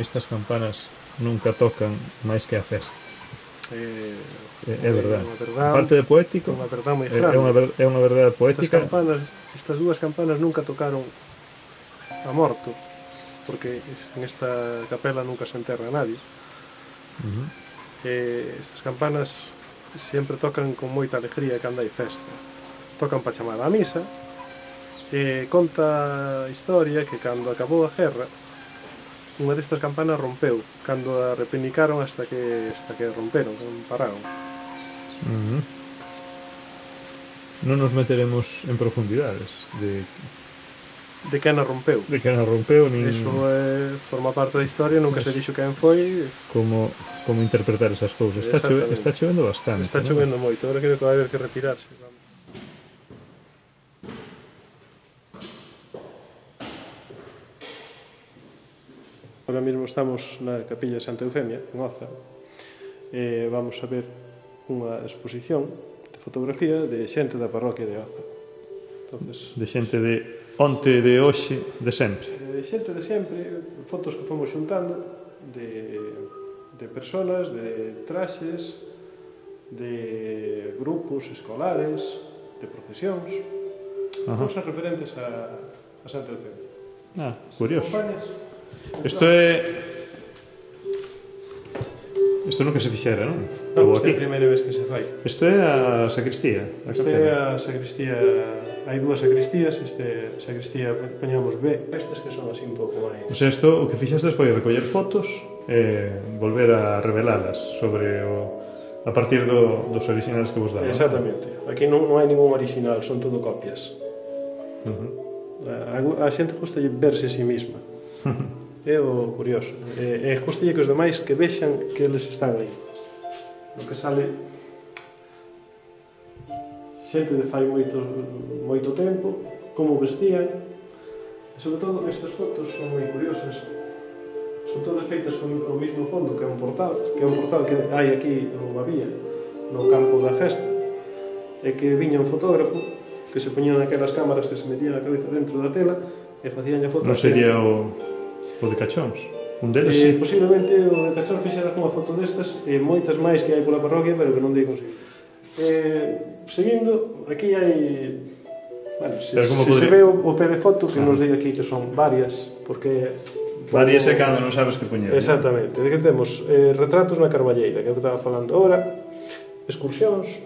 estas campanas nunca tocan máis que a festa. É verdade. Aparte de poético, unha verdade moi grande. É unha verdade poética. Estas dúas campanas nunca tocaron a morto, porque en esta capela nunca se enterra a nadie. Estas campanas sempre tocan con moita alegría cando hai festa. Tocan para chamar a misa. Conta a historia que cando acabou a guerra, unha destas campanas rompeu, cando a repenicaron hasta que romperon, pararon. Non nos meteremos en profundidades de quen a rompeu. De quen a rompeu, nin... Eso forma parte da historia, nunca se dixo quen foi. Como interpretar esas cousas. Está chovendo bastante. Está chovendo moito, agora creo que vai haber que retirarse. Ahora mesmo estamos na capilla de Santa Eufemia, en Oza. Vamos a ver unha exposición de fotografía de xente da parroquia de Oza. De xente de onte, de hoxe, de sempre. De xente de sempre, fotos que fomos xuntando de personas, de traxes, de grupos escolares, de procesións, cousas referentes a Santa Eufemia. Curioso. Isto nunca se fixera, non? Non, esta é a primeira vez que se fai. Isto é a sacristía. Esta é a sacristía. Hai dúas sacristías, sacristía poñamos B, estas que son así un pouco máis. O sea, isto o que fixestes foi recoller fotos e volver a revelalas sobre a partir dos originales que vos daban. Exactamente. Aquí non hai ningún original, son todo copias. A xente gusta verse a si mesma. É o curioso. E gustalle que os demais que vexan que eles están aí. O que sale xente de fai moito tempo, como vestían, e sobre todo estas fotos son moi curiosas. Son todas feitas con o mismo fondo que é un portal que hai aquí, ou había, no campo da festa, e que viña un fotógrafo que se poñían aquelas cámaras que se metían a cabeza dentro da tela e facían a foto. Non sería o de Cachóns? Un deles, sí. Posiblemente o de Cachóns fixera unha foto destas e moitas máis que hai pola parroquia, pero que non dei consigo. Seguindo, aquí hai... Bueno, se ve o pé de foto que nos diga aquí que son varias, porque... Varias é cando non sabes que poñer. Exactamente. Que temos retratos na Carballeira, que é o que estaba falando agora, excursións,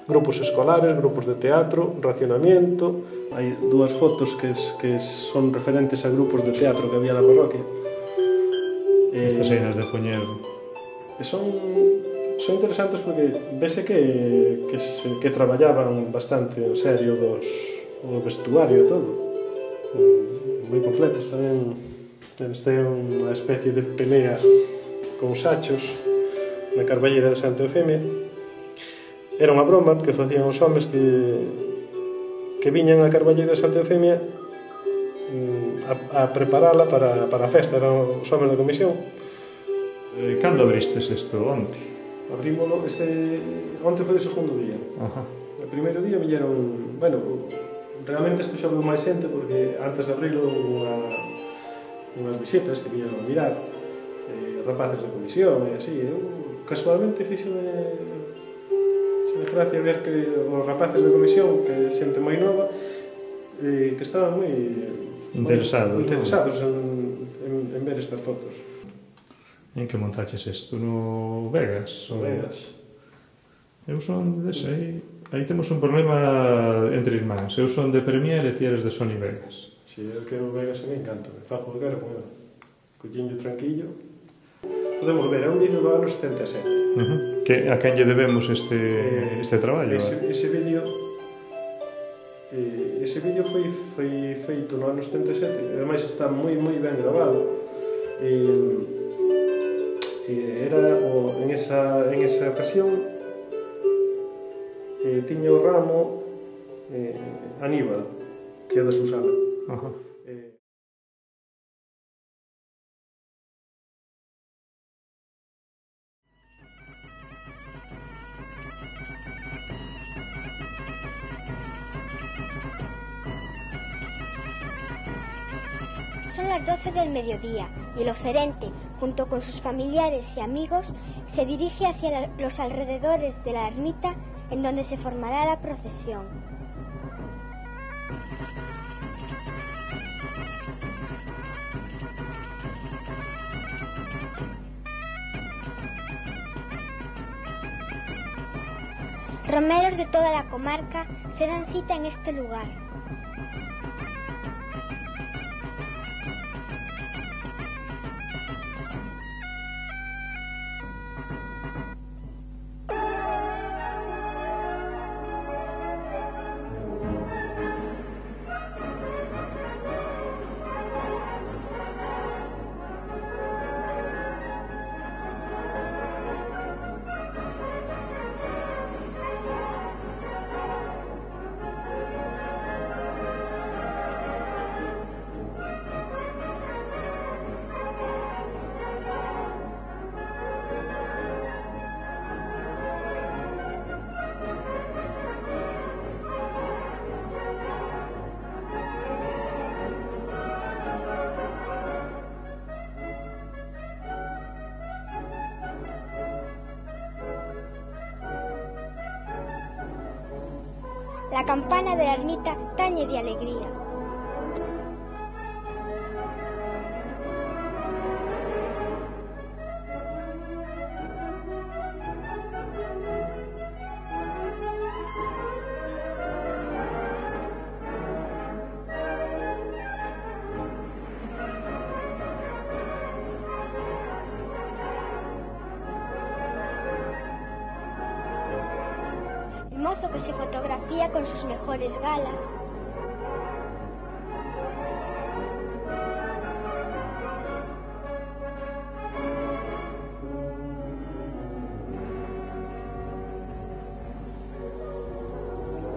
grupos escolares, grupos de teatro, racionamiento. Hai dúas fotos que son referentes a grupos de teatro que había na parroquia. Estas einas de poñer... Son interesantes porque vese que traballaban bastante en serio o vestuario e todo. Moi completos tamén. Este é unha especie de pelea con sachos na Carballeira de Santa Eufemia. Era unha broma que facían os homes que viñan a Carballeira de Santa Eufemia a preparala para a festa. Eran os homes da comisión. Cando abristes isto? Onte? Abrímolo, onte foi o segundo día. O primeiro día viñeron, bueno, realmente isto xa veu máis xente porque antes de abrilo unhas visitas que viñeron a mirar, rapaces de comisión e así. Casualmente fíxome gracia ver que os rapaces de comisión, que é xente moi nova, que estaban moi interesados en ver estas fotos. En que montaches isto? No Vegas? No Vegas. Eu son dese aí. Aí temos un problema entre irmáns. Eu son de Premiere e ti eres de Sony Vegas. Si, eu que o Vegas me encanta. Me fajo de cara con ele. Colliño tranquillo. Podemos ver, é un vídeo do ano 77. A quen lle debemos este traballo? Ese vídeo foi feito no ano 77. Ademais está moi ben grabado. Era en esa ocasión tiña o ramo Aníbal, que é da Susana. Son las 12 del mediodía y el oferente, junto con sus familiares y amigos, se dirige hacia los alrededores de la ermita en donde se formará la procesión. Romeros de toda la comarca se dan cita en este lugar. La campana de la ermita tañe de alegría. El mozo que se fotografía con sus mejores galas.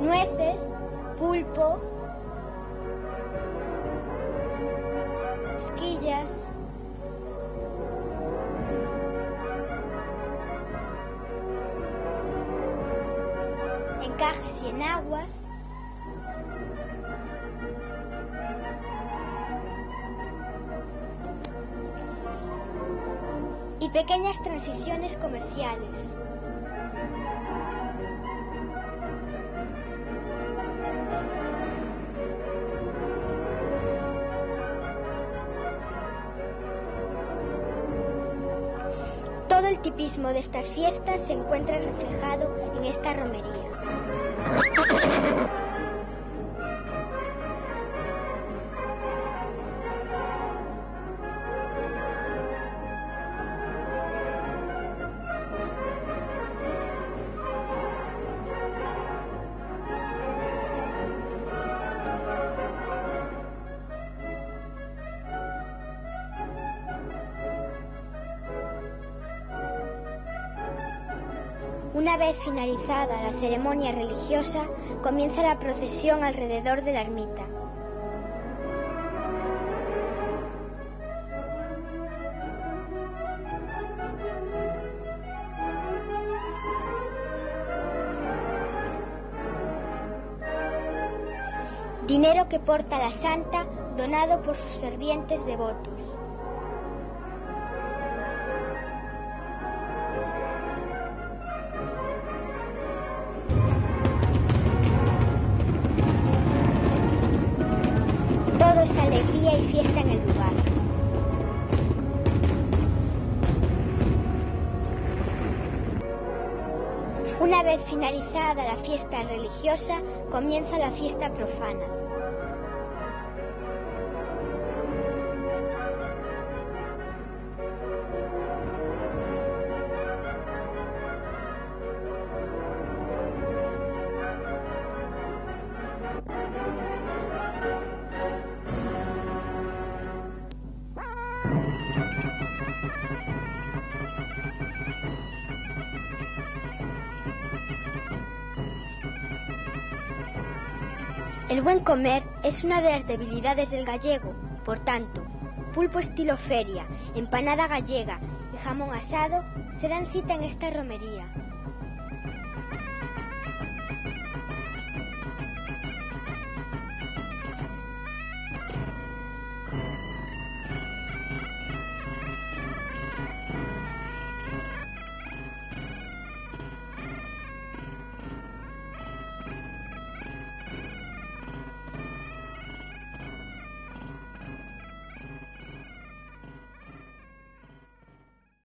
Nueces, pulpo, esquillas, encajes y enaguas, y pequeñas transiciones comerciales. Todo el tipismo de estas fiestas se encuentra reflejado en esta romería. Una vez finalizada la ceremonia religiosa, comienza la procesión alrededor de la ermita. Dinero que porta la santa, donado por sus fervientes devotos. Todo es alegría y fiesta en el lugar. Una vez finalizada la fiesta religiosa, comienza la fiesta profana. El buen comer es una de las debilidades del gallego, por tanto, pulpo estilo feria, empanada gallega y jamón asado se dan cita en esta romería.